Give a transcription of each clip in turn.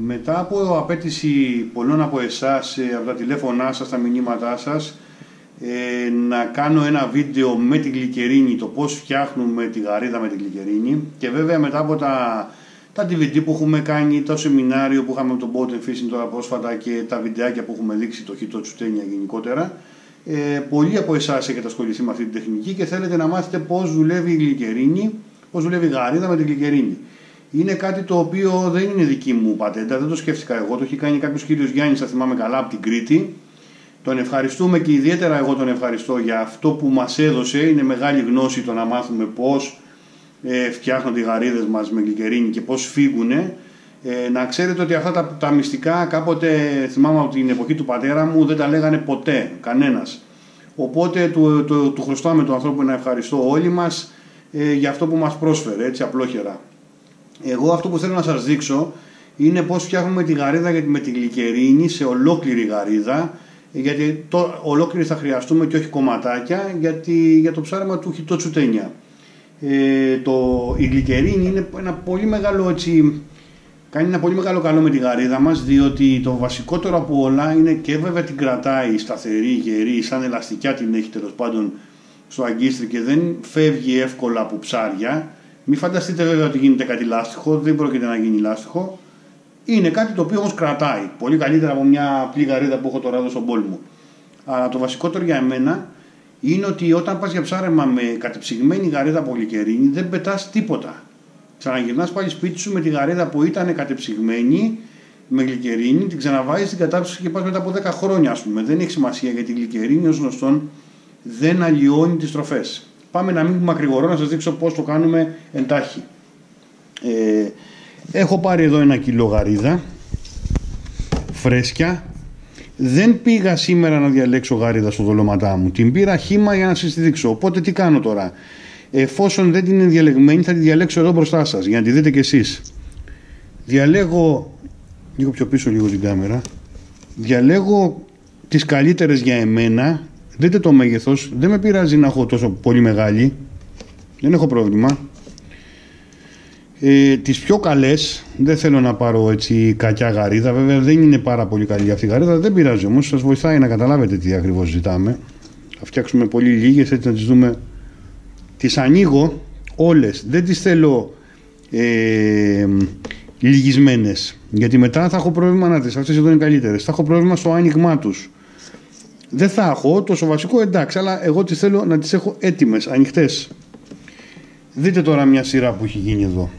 Μετά από απέτηση πολλών από εσάς, από τα τηλέφωνά σας, τα μηνύματά σας, να κάνω ένα βίντεο με τη γλυκερίνη, το πώς φτιάχνουμε τη γαρίδα με τη γλυκερίνη, και βέβαια μετά από τα DVD που έχουμε κάνει, το σεμινάριο που είχαμε με τον Boat Fishing τώρα πρόσφατα και τα βιντεάκια που έχουμε δείξει, το χιτό τσουτένια γενικότερα, πολλοί από εσάς έχετε ασχοληθεί με αυτή την τεχνική και θέλετε να μάθετε πώς δουλεύει η γλυκερίνη, πώς δουλεύει η γαρίδα με τη γλυκερίνη. Είναι κάτι το οποίο δεν είναι δική μου πατέντα, δεν το σκέφτηκα εγώ, το έχει κάνει κάποιος κύριος Γιάννης, θα θυμάμαι καλά, από την Κρήτη. Τον ευχαριστούμε και ιδιαίτερα εγώ τον ευχαριστώ για αυτό που μας έδωσε. Είναι μεγάλη γνώση το να μάθουμε πώς φτιάχνονται οι γαρίδες μας με γλυκερίνη και πώς φύγουνε. Να ξέρετε ότι αυτά τα μυστικά κάποτε, θυμάμαι από την εποχή του πατέρα μου, δεν τα λέγανε ποτέ κανένας. Οπότε του χρωστάμε τον ανθρώπου να ευχαριστώ όλοι μας για αυτό που μας πρόσφερε, έτσι απλόχερα. Εγώ αυτό που θέλω να σας δείξω είναι πώς φτιάχνουμε τη γαρίδα με τη γλυκερίνη σε ολόκληρη γαρίδα, γιατί ολόκληρη θα χρειαστούμε και όχι κομματάκια, για το ψάρεμα του χιτό τσουτένια. Η γλυκερίνη είναι ένα πολύ μεγάλο, έτσι, κάνει ένα πολύ μεγάλο καλό με τη γαρίδα μας, διότι το βασικότερο από όλα είναι και βέβαια την κρατάει σταθερή, γερή, σαν ελαστικιά την έχει τέλος πάντων στο αγκίστρι και δεν φεύγει εύκολα από ψάρια. Μην φανταστείτε βέβαια ότι γίνεται κάτι λάστιχο, δεν πρόκειται να γίνει λάστιχο. Είναι κάτι το οποίο όμως κρατάει. Πολύ καλύτερα από μια απλή γαρίδα που έχω τώρα εδώ στον πόλεμο. Αλλά το βασικότερο για εμένα είναι ότι όταν πας για ψάρεμα με κατεψυγμένη γαρίδα από γλυκερίνη δεν πετάς τίποτα. Ξαναγυρνάς πάλι σπίτι σου με τη γαρίδα που ήταν κατεψυγμένη με γλυκερίνη, την ξαναβάζεις στην κατάψυξη και πας μετά από 10 χρόνια, ας πούμε. Δεν έχει σημασία, γιατί η γλυκερίνη ως γνωστόν δεν αλλοιώνει τις τροφές. Πάμε να μην μακρηγορώ, να σας δείξω πώς το κάνουμε εντάχει. Έχω πάρει εδώ 1 κιλό γαρίδα φρέσκια. Δεν πήγα σήμερα να διαλέξω γαρίδα στο δολωματά μου. Την πήρα χύμα για να σας τη δείξω. Οπότε τι κάνω τώρα? Εφόσον δεν είναι διαλεγμένη, θα τη διαλέξω εδώ μπροστά σας για να τη δείτε κι εσείς. Διαλέγω λίγο πιο πίσω λίγο την κάμερα. Διαλέγω τις καλύτερες για εμένα. Δείτε το μέγεθος. Δεν με πειράζει να έχω τόσο πολύ μεγάλη. Δεν έχω πρόβλημα. Τις πιο καλές, δεν θέλω να πάρω έτσι κακιά γαρίδα, βέβαια δεν είναι πάρα πολύ καλή αυτή η γαρίδα, δεν πειράζει όμως, σας βοηθάει να καταλάβετε τι ακριβώς ζητάμε. Θα φτιάξουμε πολύ λίγες έτσι να τις δούμε. Τις ανοίγω όλες, δεν τις θέλω λυγισμένες, γιατί μετά θα έχω πρόβλημα να τις, αυτές εδώ είναι καλύτερες, θα έχω πρόβλημα στο άνοιγμά τους. Δεν θα έχω, τόσο βασικό εντάξει, αλλά εγώ τις θέλω να τις έχω έτοιμες, ανοιχτές. Δείτε τώρα μια σειρά που έχει γίνει εδώ.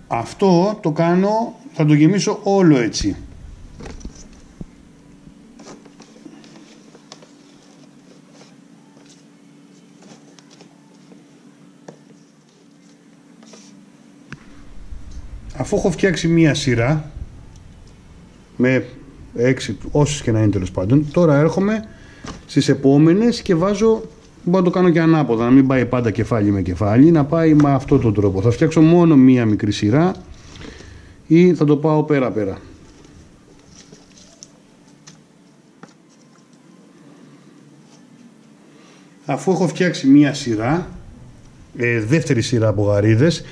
Αυτό το κάνω, θα το γεμίσω όλο έτσι. Αφού έχω φτιάξει μία σειρά με 6, όσες και να είναι τέλος πάντων, τώρα έρχομαι στις επόμενες και βάζω. Μπορώ να το κάνω και ανάποδα, να μην πάει πάντα κεφάλι με κεφάλι, να πάει με αυτόν τον τρόπο. Θα φτιάξω μόνο μία μικρή σειρά ή θα το πάω πέρα-πέρα. Αφού έχω φτιάξει μία σειρά, δεύτερη σειρά από γαρίδες,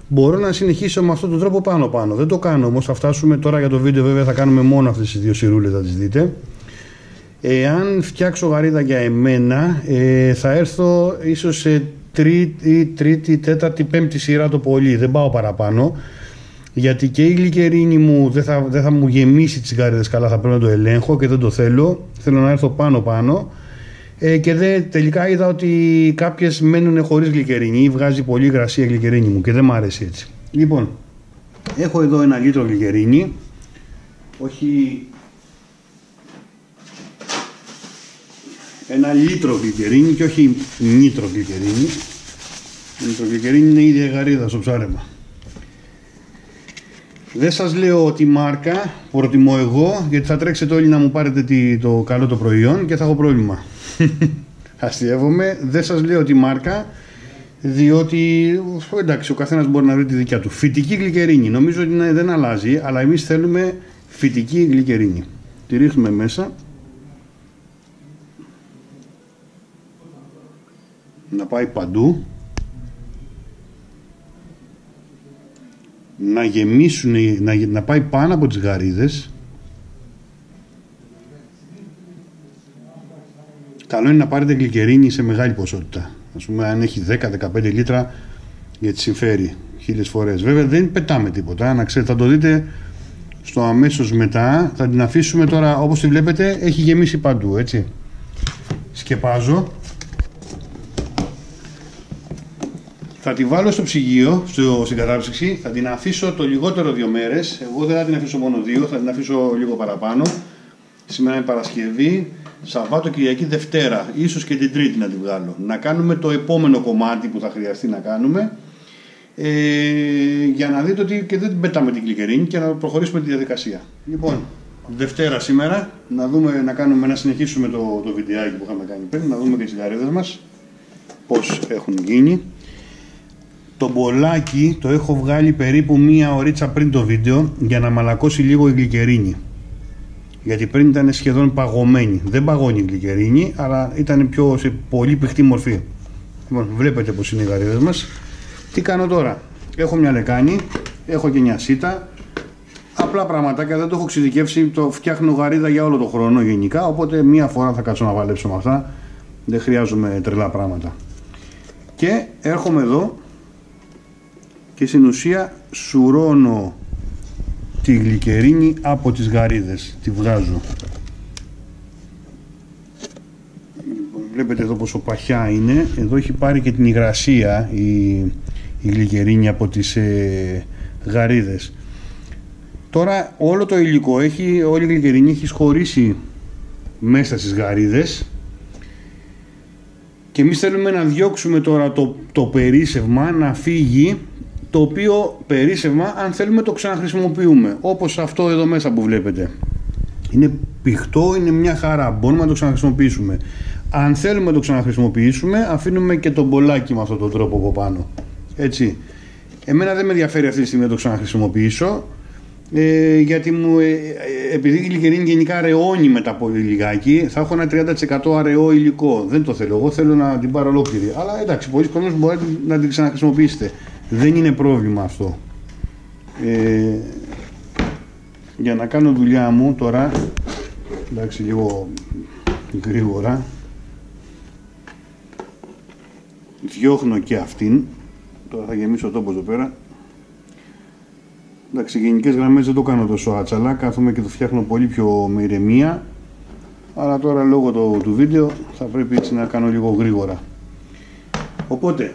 μπορώ να συνεχίσω με αυτόν τον τρόπο πάνω-πάνω. Δεν το κάνω όμως, θα φτάσουμε τώρα για το βίντεο, βέβαια θα κάνουμε μόνο αυτές τις 2 σειρούλες, θα τις δείτε. Εάν φτιάξω γαρίδα για εμένα, θα έρθω ίσως σε τρίτη, τέταρτη, πέμπτη σειρά το πολύ. Δεν πάω παραπάνω, γιατί και η γλυκερίνη μου δεν θα μου γεμίσει τις γαρίδες καλά, θα πρέπει να το ελέγχω και δεν το θέλω. Θέλω να έρθω πάνω-πάνω. Και τελικά είδα ότι κάποιες μένουν χωρίς γλυκερίνη ή βγάζει πολύ υγρασία η γλυκερίνη μου και δεν μ' αρέσει έτσι. Λοιπόν, έχω εδώ 1 λίτρο γλυκερίνη, όχι... 1 λίτρο γλυκερίνη και όχι νίτρο γλυκερίνη. Νίτρο γλυκερίνη είναι η ίδια γαρίδα στο ψάρεμα. Δεν σας λέω τη μάρκα, προτιμώ εγώ, γιατί θα τρέξετε όλοι να μου πάρετε το καλό το προϊόν και θα έχω πρόβλημα. Αστειεύομαι, δεν σας λέω τη μάρκα, διότι εντάξει, ο καθένας μπορεί να βρει τη δικιά του. Φυτική γλυκερίνη, νομίζω ότι δεν αλλάζει, αλλά εμείς θέλουμε φυτική γλυκερίνη. Τη ρίχνουμε μέσα. Να πάει παντού. να γεμίσουν, να πάει πάνω από τις γαρίδες. Καλό είναι να πάρετε γλυκερίνη σε μεγάλη ποσότητα. Ας πούμε, αν έχει 10-15 λίτρα, γιατί συμφέρει 1000 φορές. Βέβαια δεν πετάμε τίποτα, να ξέρετε, θα το δείτε στο αμέσως μετά. Θα την αφήσουμε τώρα, όπως τη βλέπετε, έχει γεμίσει παντού, έτσι. Σκεπάζω. Θα τη βάλω στο ψυγείο, στην κατάψυξη, θα την αφήσω το λιγότερο 2 μέρες. Εγώ δεν θα την αφήσω μόνο 2, θα την αφήσω λίγο παραπάνω. Σήμερα είναι Παρασκευή, Σαββάτο, Κυριακή, Δευτέρα, ίσως και την Τρίτη να τη βγάλω. Να κάνουμε το επόμενο κομμάτι που θα χρειαστεί να κάνουμε, για να δείτε ότι και δεν την πετάμε την γλυκερίνη και να προχωρήσουμε τη διαδικασία. Λοιπόν, Δευτέρα σήμερα, να συνεχίσουμε το βιντεάκι που είχαμε κάνει πριν, να δούμε και τις γαρίδες μας πώς έχουν γίνει. Το μπολάκι το έχω βγάλει περίπου 1 ωρίτσα πριν το βίντεο για να μαλακώσει λίγο η γλυκερίνη. Γιατί πριν ήταν σχεδόν παγωμένη. Δεν παγώνει η γλυκερίνη, αλλά ήταν σε πολύ πηχτή μορφή. Λοιπόν, βλέπετε πως είναι οι γαρίδες μας. Τι κάνω τώρα? Έχω μια λεκάνη, έχω και μια σίτα. Απλά πραγματάκια, δεν το έχω εξειδικεύσει. Το φτιάχνω γαρίδα για όλο το χρόνο γενικά. Οπότε μία φορά θα κάτσω να βαλέψω με αυτά. Δεν χρειάζομαι τρελά πράγματα. Και έρχομαι εδώ και στην ουσία σουρώνω τη γλυκερίνη από τις γαρίδες. Τη βγάζω. Βλέπετε εδώ πόσο παχιά είναι. Εδώ έχει πάρει και την υγρασία η γλυκερίνη από τις γαρίδες. Τώρα όλο το υλικό όλη η γλυκερίνη έχει σχωρίσει μέσα στις γαρίδες και εμείς θέλουμε να διώξουμε τώρα το περίσσευμα να φύγει, το οποίο περίσσευμα αν θέλουμε το ξαναχρησιμοποιούμε, όπως αυτό εδώ μέσα που βλέπετε. Είναι πηχτό, είναι μια χαρά, μπορούμε να το ξαναχρησιμοποιήσουμε. Αν θέλουμε να το ξαναχρησιμοποιήσουμε, αφήνουμε και το μπολάκι με αυτόν τον τρόπο από πάνω. Έτσι. Εμένα δεν με ενδιαφέρει αυτή τη στιγμή να το ξαναχρησιμοποιήσω, γιατί επειδή η γλυκερίνη γενικά αραιώνει μετά πολύ λιγάκι, θα έχω ένα 30% αραιό υλικό. Δεν το θέλω. Εγώ θέλω να την πάρω ολόκληρη. Αλλά εντάξει, πολλοί κόσμοι μπορείτε να την ξαναχρησιμοποιήσετε. Δεν είναι πρόβλημα αυτό. Για να κάνω δουλειά μου τώρα, εντάξει, λίγο γρήγορα, διώχνω και αυτήν. Τώρα θα γεμίσω το τόπο εδώ πέρα. Εντάξει, σε γενικές γραμμές δεν το κάνω τόσο άτσαλα, κάθομαι και το φτιάχνω πολύ πιο με ηρεμία, αλλά τώρα λόγω του βίντεο θα πρέπει έτσι να κάνω λίγο γρήγορα. Οπότε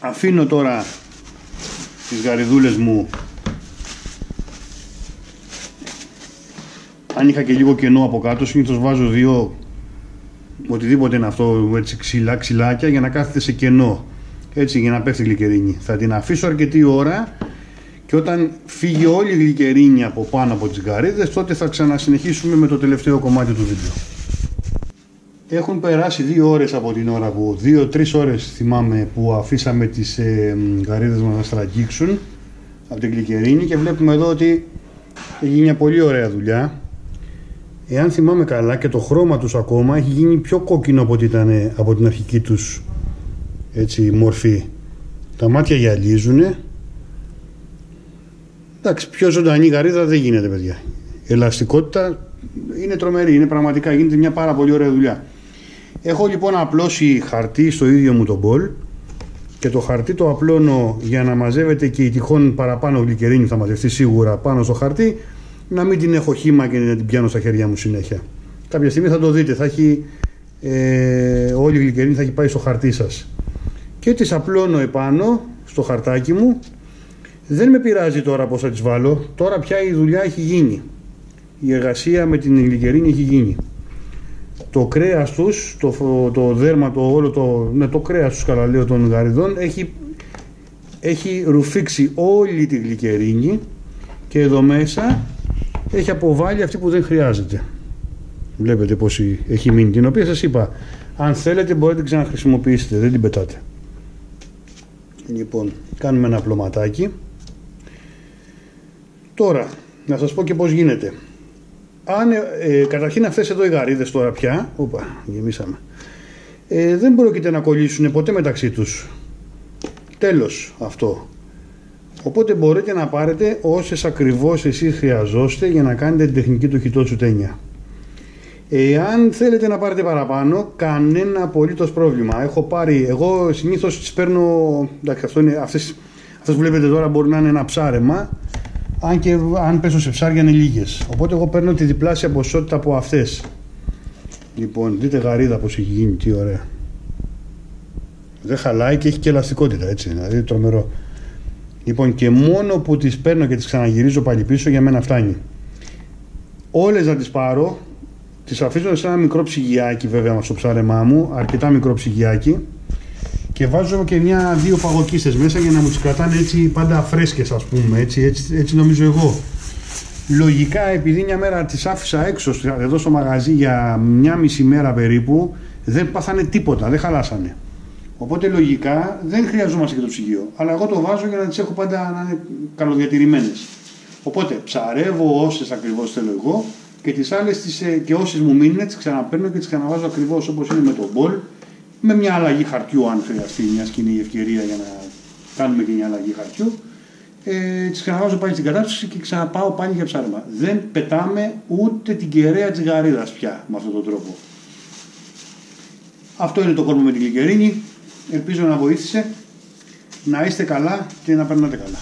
αφήνω τώρα τις γαριδούλες μου. Αν είχα και λίγο κενό από κάτω, συνήθως βάζω 2, οτιδήποτε είναι αυτό, έτσι ξυλάκια για να κάθεται σε κενό. Έτσι, για να πέφτει η γλυκερίνη. Θα την αφήσω αρκετή ώρα και όταν φύγει όλη η γλυκερίνη από πάνω από τις γαρίδες, τότε θα ξανασυνεχίσουμε με το τελευταίο κομμάτι του βίντεο. Έχουν περάσει 2 ώρες από την ώρα που, 2-3 ώρες θυμάμαι, που αφήσαμε τις γαρίδες μας να στραγγίξουν από την γλυκερίνη και βλέπουμε εδώ ότι έχει γίνει μια πολύ ωραία δουλειά. Εάν θυμάμαι καλά, και το χρώμα τους ακόμα έχει γίνει πιο κόκκινο από ό,τι ήταν από την αρχική τους, έτσι, μορφή. Τα μάτια γυαλίζουνε. Εντάξει, πιο ζωντανή γαρίδα δεν γίνεται, παιδιά. Η ελαστικότητα είναι τρομερή, είναι πραγματικά, γίνεται μια πάρα πολύ ωραία δουλειά. Έχω λοιπόν απλώσει χαρτί στο ίδιο μου το μπολ και το χαρτί το απλώνω για να μαζεύεται και η τυχόν παραπάνω γλυκερίνη θα μαζευτεί σίγουρα πάνω στο χαρτί, να μην την έχω χύμα και να την πιάνω στα χέρια μου συνέχεια. Κάποια στιγμή θα το δείτε, θα έχει όλη η γλυκερίνη θα έχει πάει στο χαρτί σας. Και τις απλώνω επάνω στο χαρτάκι μου. Δεν με πειράζει τώρα πώς θα τις βάλω. Τώρα πια η δουλειά έχει γίνει. Η εργασία με την γλυκερίνη έχει γίνει. Το κρέας τους, το δέρμα, το κρέας τους, καλά λέω, των γαριδών έχει ρουφήξει όλη τη γλυκερίνη και εδώ μέσα έχει αποβάλει αυτή που δεν χρειάζεται. Βλέπετε πως έχει μείνει, την οποία σας είπα, αν θέλετε μπορείτε να την ξαναχρησιμοποιήσετε, δεν την πετάτε. Λοιπόν, κάνουμε ένα απλωματάκι. Τώρα, να σας πω και πώς γίνεται. Καταρχήν αυτές εδώ οι γαρίδες τώρα πια, γεμίσαμε, δεν πρόκειται να κολλήσουν ποτέ μεταξύ τους. Τέλος αυτό. Οπότε μπορείτε να πάρετε όσες ακριβώς εσείς χρειαζόστε για να κάνετε την τεχνική του χιτότσου τένια. Εάν θέλετε να πάρετε παραπάνω, κανένα απολύτως πρόβλημα. Εγώ συνήθως τις παίρνω, εντάξει, αυτές που βλέπετε τώρα μπορεί να είναι ένα ψάρεμα, αν πέσω σε ψάρια είναι λίγες. Οπότε εγώ παίρνω τη διπλάσια ποσότητα από αυτές. Λοιπόν, δείτε γαρίδα πως έχει γίνει, τι ωραία. Δεν χαλάει και έχει και ελαστικότητα, έτσι, δηλαδή τρομερό. Λοιπόν, και μόνο που τις παίρνω και τις ξαναγυρίζω πάλι πίσω, για μένα φτάνει. Όλες να τις πάρω, τις αφήσω σε ένα μικρό ψυγιάκι, βέβαια, στο ψάρεμά μου, αρκετά μικρό ψυγιάκι, και βάζω και μια-δύο παγοκίστες μέσα για να μου τις κρατάνε έτσι πάντα φρέσκες, ας πούμε, έτσι νομίζω εγώ. Λογικά, επειδή μια μέρα τις άφησα έξω εδώ στο μαγαζί για μια μισή μέρα περίπου, δεν πάθανε τίποτα, δεν χαλάσανε. Οπότε λογικά δεν χρειαζόμαστε και το ψυγείο. Αλλά εγώ το βάζω για να τις έχω πάντα να είναι καλοδιατηρημένες. Οπότε ψαρεύω όσες ακριβώς θέλω εγώ και τις άλλες και όσες μου μείνουν τις ξαναπαίρνω και τις ξαναβάζω ακριβώς όπως είναι με το μπολ. Με μια αλλαγή χαρτιού, αν χρειαστεί, μιας και είναι η ευκαιρία για να κάνουμε και μια αλλαγή χαρτιού. Τις ξαναβάζω πάλι στην κατάσταση και ξαναπάω πάλι για ψάρεμα. Δεν πετάμε ούτε την κεραία της γαρίδας πια με αυτόν τον τρόπο. Αυτό είναι το κόρμο με την γλυκερίνη. Ελπίζω να βοήθησε. Να είστε καλά και να περνάτε καλά.